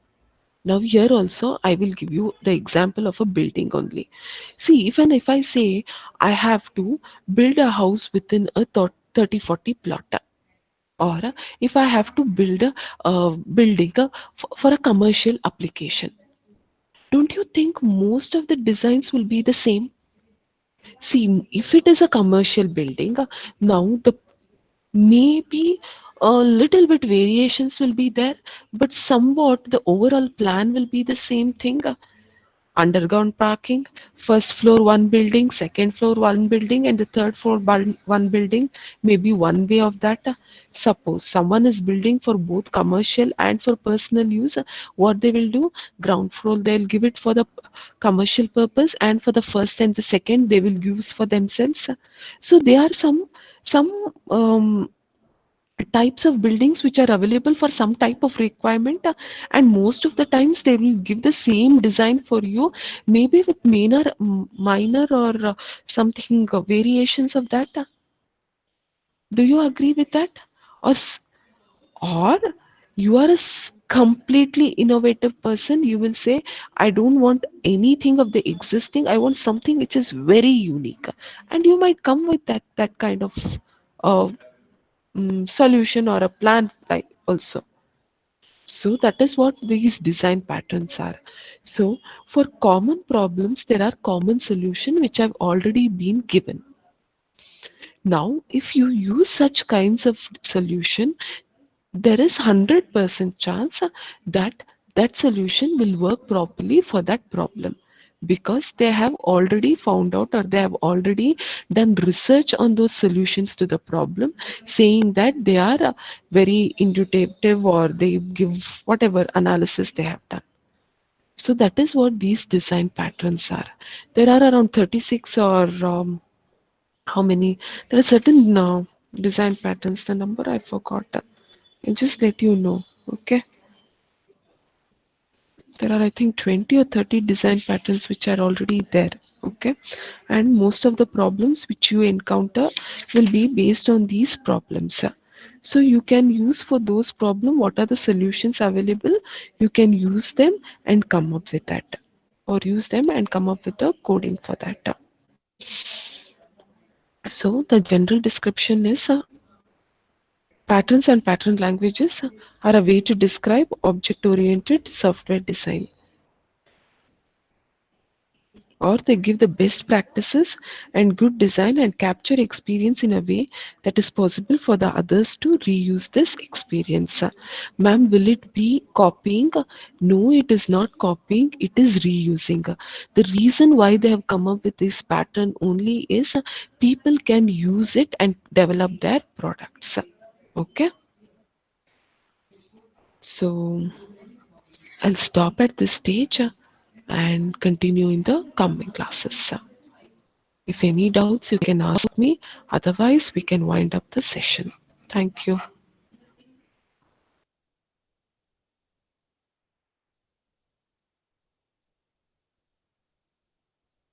Now here also I will give you the example of a building only. See, even if I say I have to build a house within a 30-40 plot, or if I have to build a building for a commercial application, don't you think most of the designs will be the same? See, if it is a commercial building, now the maybe a little bit variations will be there, but somewhat the overall plan will be the same thing. Underground parking, first floor one building, second floor one building, and the third floor one building, maybe one way of that. Suppose someone is building for both commercial and for personal use, what they will do, ground floor they'll give it for the commercial purpose, and for the first and the second they will use for themselves. So there are some types of buildings which are available for some type of requirement, and most of the times they will give the same design for you, maybe with minor or something variations of that. Do you agree with that? Or you are a completely innovative person, you will say, I don't want anything of the existing, I want something which is very unique, and you might come with that kind of uh, solution or a plan like also. So that is what these design patterns are. So for common problems there are common solution which have already been given. Now if you use such kinds of solution, there is 100% chance that that solution will work properly for that problem, because they have already found out or they have already done research on those solutions to the problem, saying that they are very intuitive or they give whatever analysis they have done. So that is what these design patterns are. There are around 36 or how many, there are certain design patterns, the number I forgot. I'll just let you know. Okay. There are, I think, 20 or 30 design patterns which are already there. Okay. And most of the problems which you encounter will be based on these problems. So you can use for those problems what are the solutions available. You can use them and come up with that. Or use them and come up with the coding for that. So the general description is patterns and pattern languages are a way to describe object-oriented software design, or they give the best practices and good design and capture experience in a way that is possible for the others to reuse this experience. Ma'am, will it be copying? No, it is not copying, it is reusing. The reason why they have come up with this pattern only is people can use it and develop their products. Okay, so I'll stop at this stage and continue in the coming classes. If any doubts, you can ask me. Otherwise, we can wind up the session. Thank you.